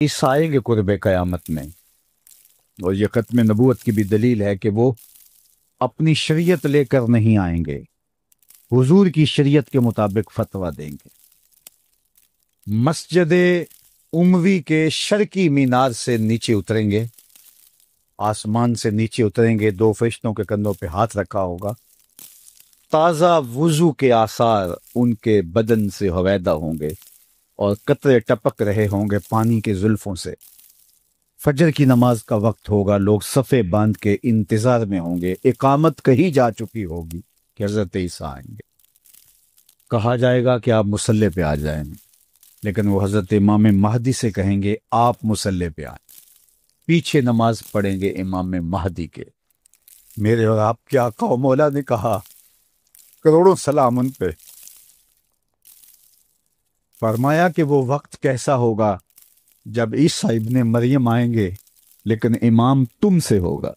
اس آئیں گے قرب قیامت میں، اور یہ ختم نبوت کی بھی دلیل ہے کہ وہ اپنی شریعت لے کر نہیں آئیں گے، حضور کی شریعت کے مطابق فتویٰ دیں گے۔ مسجد اموی کے شرقی مینار سے نیچے اتریں گے، آسمان سے نیچے اتریں گے، دو فرشتوں کے کندھوں پہ ہاتھ رکھا ہوگا، تازہ وضو کے آثار ان کے بدن سے ہویدا ہوں گے اور قطرے ٹپک رہے ہوں گے پانی کے زلفوں سے۔ فجر کی نماز کا وقت ہوگا، لوگ صفے باندھ کے انتظار میں ہوں گے، اقامت کہی جا چکی ہوگی کہ حضرت عیسیٰ آئیں گے۔ کہا جائے گا کہ آپ مصلی پہ آ جائیں، لیکن وہ حضرت امام مہدی سے کہیں گے آپ مصلی پہ آئیں، پیچھے نماز پڑھیں گے امام مہدی کے۔ میرے اور آپ کے آقا و مولا نے کہا، کروڑوں سلام ان پہ، فرمایا کہ وہ وقت کیسا ہوگا جب عیسیٰ ابن مریم آئیں گے لیکن امام تم سے ہوگا۔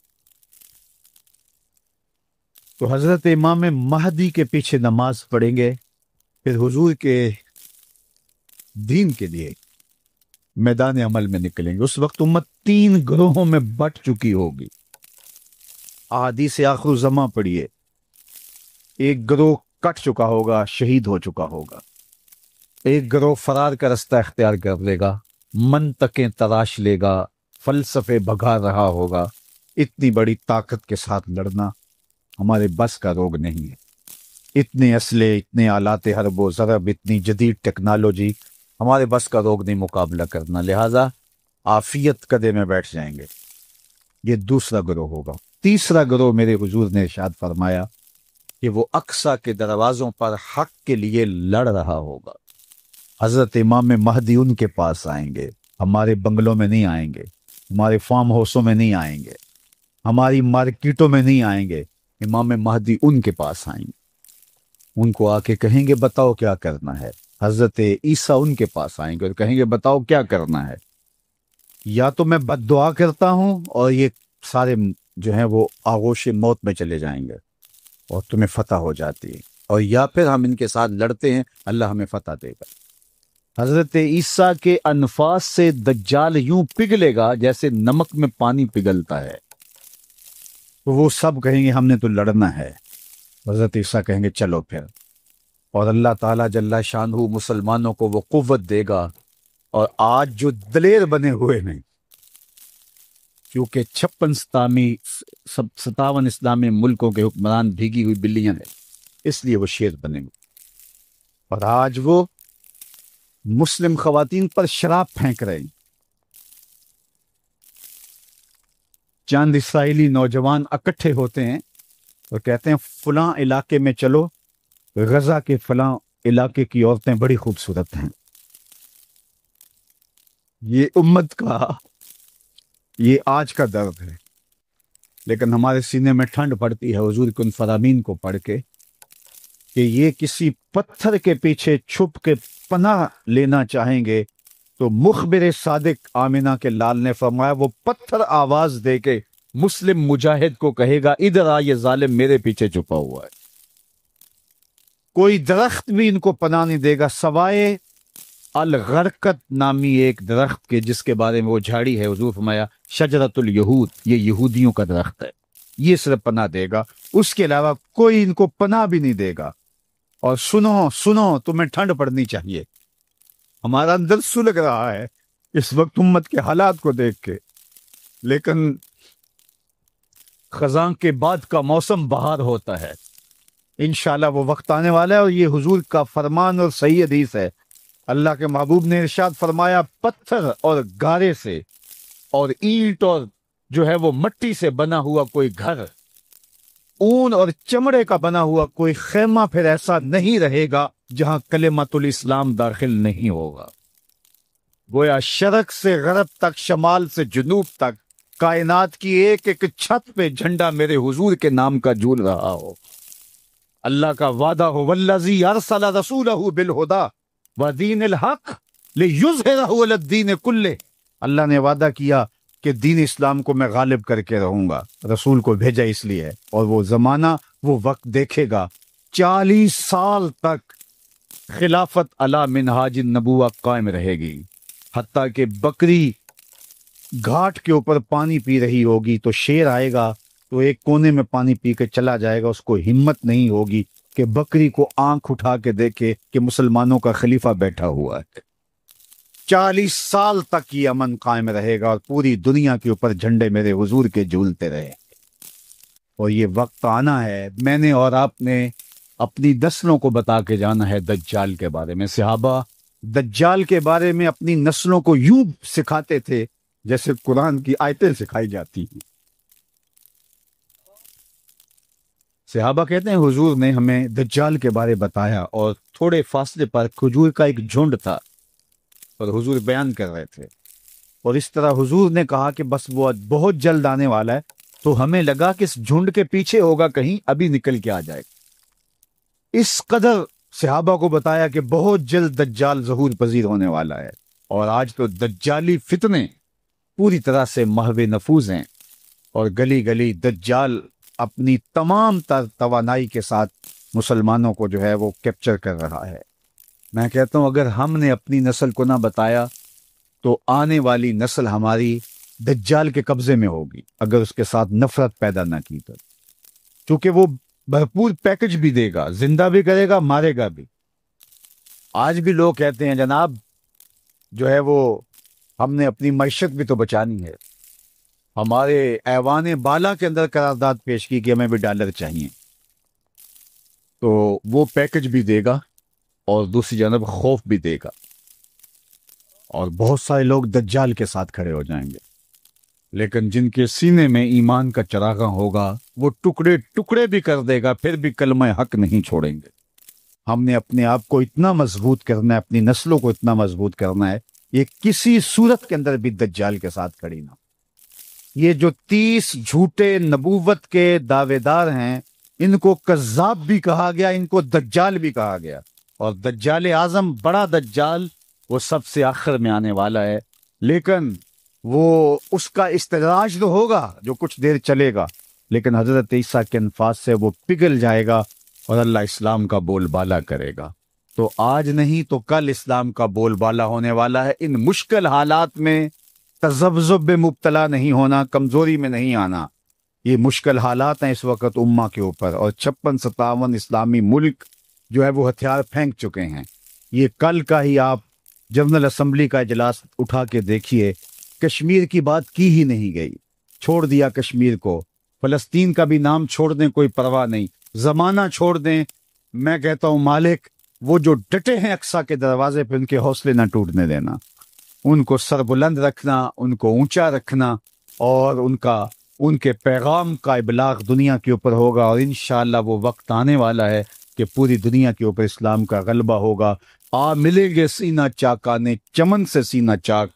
تو حضرت امام مہدی کے پیچھے نماز پڑھیں گے، پھر حضور کے دین کے لیے میدان عمل میں نکلیں گے۔ اس وقت امت 3 گروہوں میں بٹ چکی ہوگی۔ احادیث آخر الزماں پڑھیے، ایک گروہ کٹ چکا ہوگا، شہید ہو چکا ہوگا، ایک گروہ فرار کا رستہ اختیار کر لے گا، منطقیں تراش لے گا، فلسفے بگا رہا ہوگا۔ اتنی بڑی طاقت کے ساتھ لڑنا ہمارے بس کا روگ نہیں ہے، اتنے اسلحے، اتنے آلات حرب و ضرب، اتنی جدید ٹیکنالوجی ہمارے بس کا روگ نہیں مقابلہ کرنا، لہٰذا عافیت قدے میں بیٹھ جائیں گے۔ یہ دوسرا گروہ ہوگا۔ تیسرا گروہ میرے حضور نے ارشاد فرمایا کہ وہ اقصی کے دروازوں پر حق کے لیے لڑ رہا ہوگا۔ حضرت امام مہدی ان کے پاس آئیں گے، ہمارے بنگلوں میں نہیں آئیں گے، ہمارے فارم ہاؤسوں میں نہیں آئیں گے، ہماری مارکیٹوں میں نہیں آئیں گے، امام مہدی ان کے پاس آئیں گے، ان کو آ کے کہیں گے بتاؤ کیا کرنا ہے۔ حضرت عیسیٰ ان کے پاس آئیں گے اور کہیں گے بتاؤ کیا کرنا ہے۔ یا تو میں بد دعا کرتا ہوں اور یہ سارے جو ہیں وہ آغوش موت میں چلے جائیں گے اور تمہیں فتح ہو جاتی ہے، اور یا پھر ہم ان کے ساتھ لڑتے ہیں، اللہ ہمیں فتح دے گا۔ حضرت عیسیٰ کے انفاس سے دجال یوں پگھلے گا جیسے نمک میں پانی پگھلتا ہے، تو وہ سب کہیں گے ہم نے تو لڑنا ہے۔ حضرت عیسیٰ کہیں گے چلو پھر، اور اللہ تعالیٰ جل شانہ مسلمانوں کو وہ قوت دے گا، اور آج جو دلیر بنے ہوئے ہیں، کیونکہ 57 اسلامی ملکوں کے حکمران بھیگی ہوئی بلیاں ہیں، اس لیے وہ شیر بنے گے، اور آج وہ مسلم خواتین پر شراب پھینک رہے ہیں۔ چند اسرائیلی نوجوان اکٹھے ہوتے ہیں اور کہتے ہیں فلاں علاقے میں چلو، غزہ کے فلاں علاقے کی عورتیں بڑی خوبصورت ہیں۔ یہ امت کا یہ آج کا درد ہے، لیکن ہمارے سینے میں ٹھنڈ پڑتی ہے حضور کے ان فرامین کو پڑھ کے کہ یہ کسی پتھر کے پیچھے چھپ کے پناہ لینا چاہیں گے تو مخبر صادق آمنہ کے لال نے فرمایا وہ پتھر آواز دے کے مسلم مجاہد کو کہے گا ادھر آ، یہ ظالم میرے پیچھے چھپا ہوا ہے۔ کوئی درخت بھی ان کو پناہ نہیں دے گا سوائے الغرقت نامی ایک درخت کے، جس کے بارے میں وہ جھاڑی ہے، حضور فرمایا شجرۃ الیہود، یہ یہودیوں کا درخت ہے، یہ صرف پناہ دے گا، اس کے علاوہ کوئی ان کو پناہ بھی نہیں دے گا۔ اور سنو تمہیں ٹھنڈ پڑنی چاہیے، ہمارا اندر سلگ رہا ہے اس وقت امت کے حالات کو دیکھ کے، لیکن خزاں کے بعد کا موسم بہار ہوتا ہے، انشاءاللہ وہ وقت آنے والا ہے، اور یہ حضور کا فرمان اور صحیح حدیث ہے۔ اللہ کے محبوب نے ارشاد فرمایا پتھر اور گارے سے اور اینٹ اور جو ہے وہ مٹی سے بنا ہوا کوئی گھر، اون اور چمڑے کا بنا ہوا کوئی خیمہ پھر ایسا نہیں رہے گا جہاں کلمۃ الاسلام داخل نہیں ہوگا۔ گویا شرق سے غرب تک، شمال سے جنوب تک، کائنات کی ایک ایک چھت پہ جھنڈا میرے حضور کے نام کا جھول رہا ہو۔ اللہ کا وعدہ ہو والذی ارسل رسولہ بالہدی ودین الحق لیظہرہ علی الدین کلہ، اللہ نے وعدہ کیا کہ دین اسلام کو میں غالب کر کے رہوں گا، رسول کو بھیجا اس لیے، اور وہ زمانہ وہ وقت دیکھے گا 40 سال تک خلافت علی منہاج النبوہ قائم رہے گی۔ حتیٰ کہ بکری گھاٹ کے اوپر پانی پی رہی ہوگی تو شیر آئے گا تو ایک کونے میں پانی پی کے چلا جائے گا، اس کو ہمت نہیں ہوگی کہ بکری کو آنکھ اٹھا کے دیکھے کہ مسلمانوں کا خلیفہ بیٹھا ہوا ہے۔ 40 سال تک یہ امن قائم رہے گا اور پوری دنیا کے اوپر جھنڈے میرے حضور کے جھولتے رہے۔ اور یہ وقت آنا ہے، میں نے اور آپ نے اپنی نسلوں کو بتا کے جانا ہے دجال کے بارے میں۔ صحابہ دجال کے بارے میں اپنی نسلوں کو یوں سکھاتے تھے جیسے قرآن کی آیتیں سکھائی جاتی ہیں۔ صحابہ کہتے ہیں حضور نے ہمیں دجال کے بارے بتایا اور تھوڑے فاصلے پر کھجور کا ایک جھنڈ تھا اور حضور بیان کر رہے تھے، اور اس طرح حضور نے کہا کہ بس وہ بہت جلد آنے والا ہے، تو ہمیں لگا کہ اس جھنڈ کے پیچھے ہوگا کہیں، ابھی نکل کے آ جائے گا۔ اس قدر صحابہ کو بتایا کہ بہت جلد دجال ظہور پذیر ہونے والا ہے، اور آج تو دجالی فتنے پوری طرح سے محو نفوذ ہیں، اور گلی گلی دجال اپنی تمام تر توانائی کے ساتھ مسلمانوں کو جو ہے وہ کیپچر کر رہا ہے۔ میں کہتا ہوں اگر ہم نے اپنی نسل کو نہ بتایا تو آنے والی نسل ہماری دجال کے قبضے میں ہوگی اگر اس کے ساتھ نفرت پیدا نہ کی تو، چونکہ وہ بھرپور پیکج بھی دے گا، زندہ بھی کرے گا، مارے گا بھی۔ آج بھی لوگ کہتے ہیں جناب جو ہے وہ ہم نے اپنی معیشت بھی تو بچانی ہے، ہمارے ایوان بالا کے اندر قرارداد پیش کی کہ ہمیں بھی ڈالر چاہیے، تو وہ پیکج بھی دے گا اور دوسری جانب خوف بھی دے گا، اور بہت سارے لوگ دجال کے ساتھ کھڑے ہو جائیں گے، لیکن جن کے سینے میں ایمان کا چراغاں ہوگا وہ ٹکڑے ٹکڑے بھی کر دے گا، پھر بھی کلمہ حق نہیں چھوڑیں گے۔ ہم نے اپنے آپ کو اتنا مضبوط کرنا ہے، اپنی نسلوں کو اتنا مضبوط کرنا ہے، یہ کسی صورت کے اندر بھی دجال کے ساتھ کھڑی نہ۔ یہ جو 30 جھوٹے نبوت کے دعوے دار ہیں، ان کو کذاب بھی کہا گیا، ان کو دجال بھی کہا گیا، اور دجال اعظم بڑا دجال وہ سب سے آخر میں آنے والا ہے، لیکن وہ اس کا استدراج تو ہوگا جو کچھ دیر چلے گا، لیکن حضرت عیسیٰ کے انفاس سے وہ پگھل جائے گا اور اللہ اسلام کا بول بالا کرے گا۔ تو آج نہیں تو کل اسلام کا بول بالا ہونے والا ہے۔ ان مشکل حالات میں تذبذب میں مبتلا نہیں ہونا، کمزوری میں نہیں آنا۔ یہ مشکل حالات ہیں اس وقت امہ کے اوپر، اور 56-57 اسلامی ملک جو ہے وہ ہتھیار پھینک چکے ہیں۔ یہ کل کا ہی آپ جنرل اسمبلی کا اجلاس اٹھا کے دیکھیے، کشمیر کی بات کی ہی نہیں گئی، چھوڑ دیا کشمیر کو، فلسطین کا بھی نام چھوڑ دیں کوئی پرواہ نہیں، زمانہ چھوڑ دیں۔ میں کہتا ہوں مالک وہ جو ڈٹے ہیں اقصیٰ کے دروازے پہ، ان کے حوصلے نہ ٹوٹنے دینا، ان کو سر بلند رکھنا، ان کو اونچا رکھنا، اور ان کے پیغام کا ابلاغ دنیا کے اوپر ہوگا، اور انشاءاللہ وہ وقت آنے والا ہے کہ پوری دنیا کے اوپر اسلام کا غلبہ ہوگا۔ آ ملیں گے سینہ چاکانے چمن سے سینہ چاک،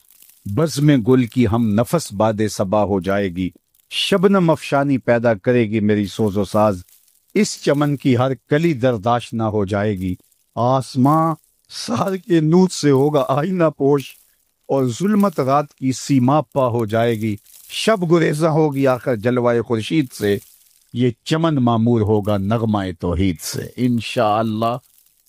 بزم گل کی ہم نفس باد صبا ہو جائے گی، شبنم افشانی پیدا کرے گی میری سوز و ساز، اس چمن کی ہر کلی درداش نہ ہو جائے گی، آسماں سار کے نور سے ہوگا آئینہ پوش، اور ظلمت رات کی سیما پا ہو جائے گی، شب گریزاں ہوگی آخر جلوائے خورشید سے، یہ چمن معمور ہوگا نغمہ توحید سے۔ انشاءاللہ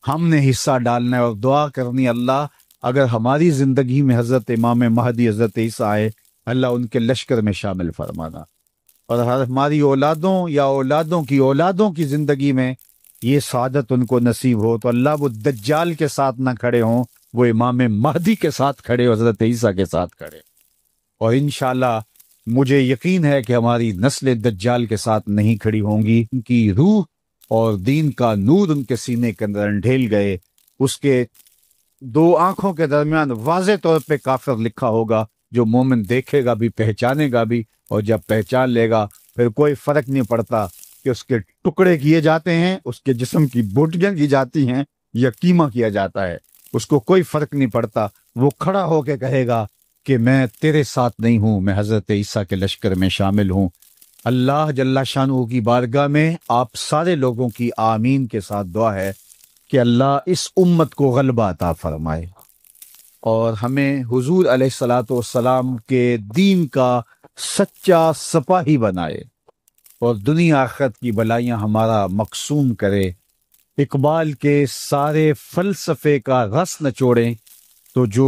ہم نے حصہ ڈالنا ہے اور دعا کرنی، اللہ اگر ہماری زندگی میں حضرت امام مہدی حضرت عیسیٰ آئے، اللہ ان کے لشکر میں شامل فرمانا، اور ہماری اولادوں یا اولادوں کی زندگی میں یہ سعادت ان کو نصیب ہو، تو اللہ وہ دجال کے ساتھ نہ کھڑے ہوں، وہ امام مہدی کے ساتھ کھڑے، حضرت عیسیٰ کے ساتھ کھڑے، اور انشاءاللہ مجھے یقین ہے کہ ہماری نسل دجال کے ساتھ نہیں کھڑی ہوں گی، ان کی روح اور دین کا نور ان کے سینے کے اندر انڈھیل گئے، اس کے 2 آنکھوں کے درمیان واضح طور پہ کافر لکھا ہوگا، جو مومن دیکھے گا بھی پہچانے گا بھی، اور جب پہچان لے گا پھر کوئی فرق نہیں پڑتا کہ اس کے ٹکڑے کیے جاتے ہیں، اس کے جسم کی بوٹیاں کی جاتی ہیں یا قیمہ کیا جاتا ہے، اس کو کوئی فرق نہیں پڑتا، وہ کھڑا ہو کے کہے گا کہ میں تیرے ساتھ نہیں ہوں، میں حضرت عیسیٰ کے لشکر میں شامل ہوں۔ اللہ جل شانہ کی بارگاہ میں آپ سارے لوگوں کی آمین کے ساتھ دعا ہے کہ اللہ اس امت کو غلبہ عطا فرمائے، اور ہمیں حضور علیہ الصلاۃ والسلام کے دین کا سچا سپاہی بنائے، اور دنیا آخرت کی بلائیاں ہمارا مقسوم کرے۔ اقبال کے سارے فلسفے کا رس نچوڑیں تو جو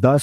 10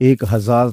1000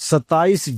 27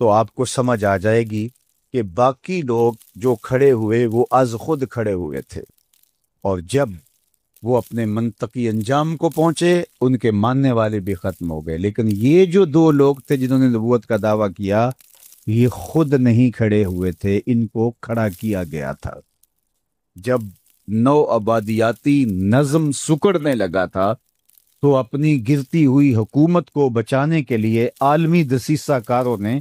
تو آپ کو سمجھ آ جائے گی کہ باقی لوگ جو کھڑے ہوئے وہ از خود کھڑے ہوئے تھے، اور جب وہ اپنے منطقی انجام کو پہنچے ان کے ماننے والے بھی ختم ہو گئے۔ لیکن یہ جو دو لوگ تھے جنہوں نے نبوت کا دعویٰ کیا، یہ خود نہیں کھڑے ہوئے تھے، ان کو کھڑا کیا گیا تھا۔ جب نو آبادیاتی نظم سکڑنے لگا تھا تو اپنی گرتی ہوئی حکومت کو بچانے کے لیے عالمی دسیسہ کاروں نے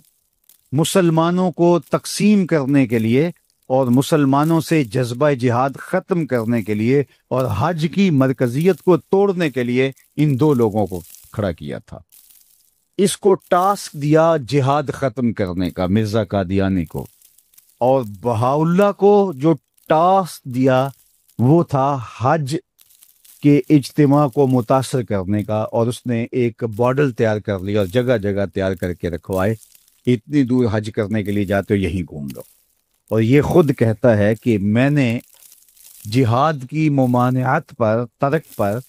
مسلمانوں کو تقسیم کرنے کے لیے اور مسلمانوں سے جذبہ جہاد ختم کرنے کے لیے اور حج کی مرکزیت کو توڑنے کے لیے ان دو لوگوں کو کھڑا کیا تھا۔ اس کو ٹاسک دیا جہاد ختم کرنے کا مرزا قادیانی کو، اور بہاؤاللہ کو جو ٹاسک دیا وہ تھا حج کے اجتماع کو متاثر کرنے کا، اور اس نے ایک ماڈل تیار کر لیا اور جگہ جگہ تیار کر کے رکھوائے، اتنی دور حج کرنے کے لیے جاتے ہو یہیں گھوم لو۔ اور یہ خود کہتا ہے کہ میں نے جہاد کی ممانعت پر، ترک پر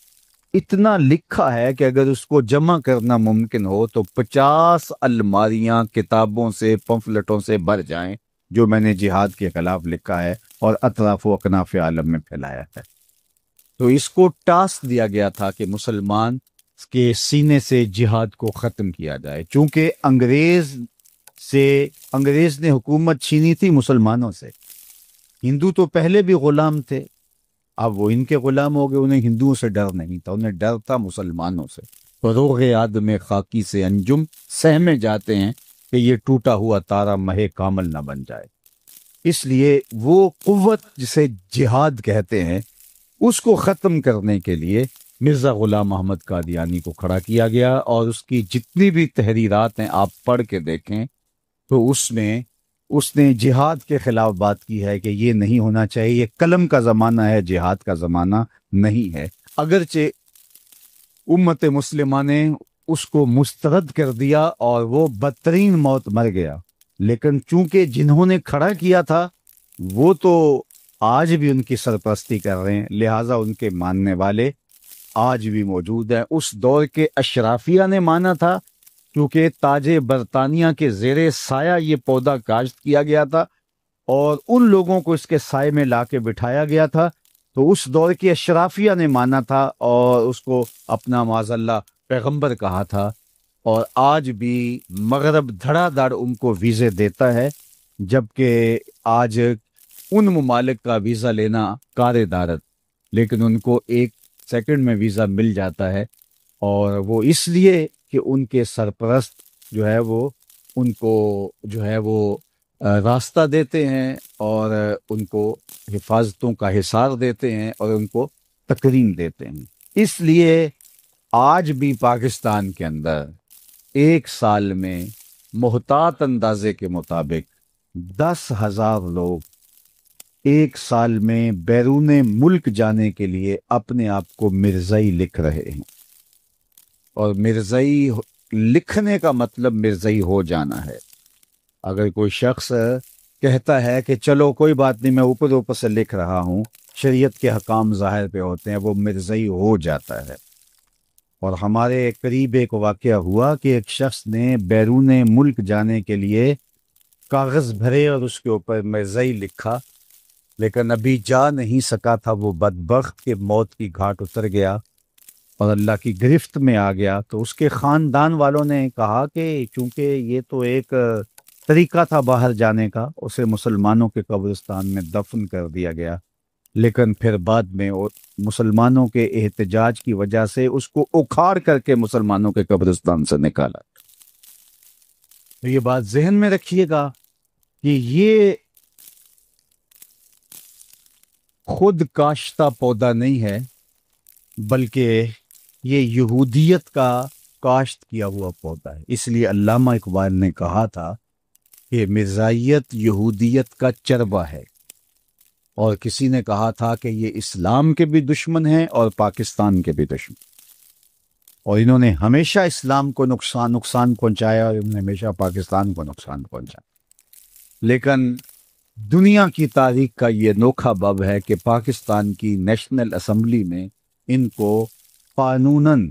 اتنا لکھا ہے کہ اگر اس کو جمع کرنا ممکن ہو تو 50 الماریاں کتابوں سے، پمفلٹوں سے بھر جائیں جو میں نے جہاد کے خلاف لکھا ہے اور اطراف و اکناف عالم میں پھیلایا ہے۔ تو اس کو ٹاسک دیا گیا تھا کہ مسلمان کے سینے سے جہاد کو ختم کیا جائے، چونکہ انگریز نے حکومت چھینی تھی مسلمانوں سے۔ ہندو تو پہلے بھی غلام تھے، اب وہ ان کے غلام ہو گئے، انہیں ہندوؤں سے ڈر نہیں تھا، انہیں ڈر تھا مسلمانوں سے۔ فروغ آدم خاکی سے انجم سہمے جاتے ہیں کہ یہ ٹوٹا ہوا تارا مہ کامل نہ بن جائے۔ اس لیے وہ قوت جسے جہاد کہتے ہیں اس کو ختم کرنے کے لیے مرزا غلام محمد قادیانی کو کھڑا کیا گیا، اور اس کی جتنی بھی تحریرات ہیں آپ پڑھ کے دیکھیں تو اس نے جہاد کے خلاف بات کی ہے کہ یہ نہیں ہونا چاہیے، یہ قلم کا زمانہ ہے، جہاد کا زمانہ نہیں ہے۔ اگرچہ امت مسلمہ نے اس کو مسترد کر دیا اور وہ بدترین موت مر گیا، لیکن چونکہ جنہوں نے کھڑا کیا تھا وہ تو آج بھی ان کی سرپرستی کر رہے ہیں، لہٰذا ان کے ماننے والے آج بھی موجود ہیں۔ اس دور کے اشرافیہ نے مانا تھا، کیونکہ تاج برطانیہ کے زیر سایہ یہ پودا کاشت کیا گیا تھا اور ان لوگوں کو اس کے سائے میں لا کے بٹھایا گیا تھا، تو اس دور کے اشرافیہ نے مانا تھا اور اس کو اپنا معاذ اللہ پیغمبر کہا تھا، اور آج بھی مغرب دھڑا دھڑ ان کو ویزے دیتا ہے، جبکہ آج ان ممالک کا ویزا لینا کار دارت، لیکن ان کو 1 سیکنڈ میں ویزا مل جاتا ہے، اور وہ اس لیے کہ ان کے سرپرست جو ہے وہ ان کو جو ہے وہ راستہ دیتے ہیں اور ان کو حفاظتوں کا حصار دیتے ہیں اور ان کو تکریم دیتے ہیں۔ اس لیے آج بھی پاکستان کے اندر 1 سال میں محتاط اندازے کے مطابق 10,000 لوگ 1 سال میں بیرون ملک جانے کے لیے اپنے آپ کو مرزائی لکھ رہے ہیں، اور مرزائی لکھنے کا مطلب مرزائی ہو جانا ہے۔ اگر کوئی شخص کہتا ہے کہ چلو کوئی بات نہیں، میں اوپر سے لکھ رہا ہوں، شریعت کے حکام ظاہر پہ ہوتے ہیں، وہ مرزائی ہو جاتا ہے۔ اور ہمارے قریب ایک واقعہ ہوا کہ ایک شخص نے بیرون ملک جانے کے لیے کاغذ بھرے اور اس کے اوپر مرزائی لکھا، لیکن ابھی جا نہیں سکا تھا، وہ بدبخت کہ موت کی گھاٹ اتر گیا اور اللہ کی گرفت میں آ گیا۔ تو اس کے خاندان والوں نے کہا کہ چونکہ یہ تو ایک طریقہ تھا باہر جانے کا، اسے مسلمانوں کے قبرستان میں دفن کر دیا گیا، لیکن پھر بعد میں مسلمانوں کے احتجاج کی وجہ سے اس کو اکھاڑ کر کے مسلمانوں کے قبرستان سے نکالا۔ تو یہ بات ذہن میں رکھیے گا کہ یہ خود کاشتہ پودا نہیں ہے، بلکہ یہ یہودیت کا کاشت کیا ہوا پودا ہے۔ اس لیے علامہ اقبال نے کہا تھا کہ مرزائیت یہودیت کا چربہ ہے، اور کسی نے کہا تھا کہ یہ اسلام کے بھی دشمن ہیں اور پاکستان کے بھی دشمن، اور انہوں نے ہمیشہ اسلام کو نقصان پہنچایا اور انہوں نے ہمیشہ پاکستان کو نقصان پہنچایا۔ لیکن دنیا کی تاریخ کا یہ انوکھا باب ہے کہ پاکستان کی نیشنل اسمبلی میں ان کو قانوناً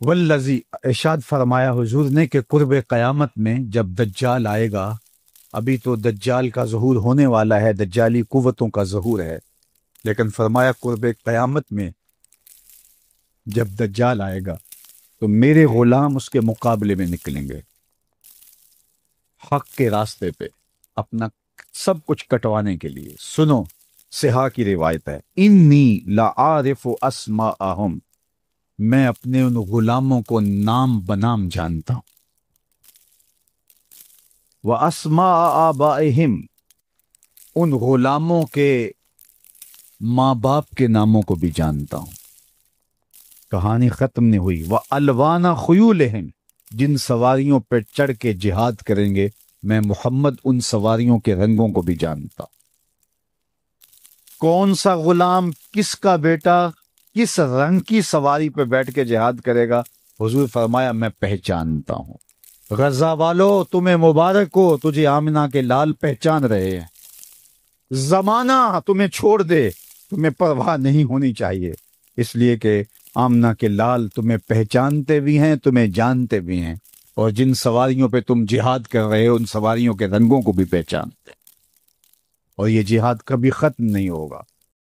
والذی، ارشاد فرمایا حضور نے کہ قرب قیامت میں جب دجال آئے گا، ابھی تو دجال کا ظہور ہونے والا ہے، دجالی قوتوں کا ظہور ہے، لیکن فرمایا قرب قیامت میں جب دجال آئے گا تو میرے غلام اس کے مقابلے میں نکلیں گے، حق کے راستے پہ اپنا سب کچھ کٹوانے کے لیے۔ سنو، صحاح کی روایت ہے، انی لعارف اسماءہم، میں اپنے ان غلاموں کو نام بنام جانتا ہوں، واسماء آبائہم، ان غلاموں کے ماں باپ کے ناموں کو بھی جانتا ہوں۔ کہانی ختم نہیں ہوئی، وَأَلْوَانَ خُيُولِهِمْ، جن سواریوں پر چڑھ کے جہاد کریں گے میں محمد ان سواریوں کے رنگوں کو بھی جانتا ہوں۔ کون سا غلام، کس کا بیٹا کس رنگ کی سواری پہ بیٹھ کے جہاد کرے گا، حضور فرمایا میں پہچانتا ہوں۔ غزہ والو تمہیں مبارک ہو، تجھے آمنہ کے لال پہچان رہے ہیں۔ زمانہ تمہیں چھوڑ دے، تمہیں پرواہ نہیں ہونی چاہیے، اس لیے کہ آمنہ کے لال تمہیں پہچانتے بھی ہیں، تمہیں جانتے بھی ہیں، اور جن سواریوں پہ تم جہاد کر رہے ہو ان سواریوں کے رنگوں کو بھی پہچانتے ہیں، اور یہ جہاد کبھی ختم نہیں ہوگا۔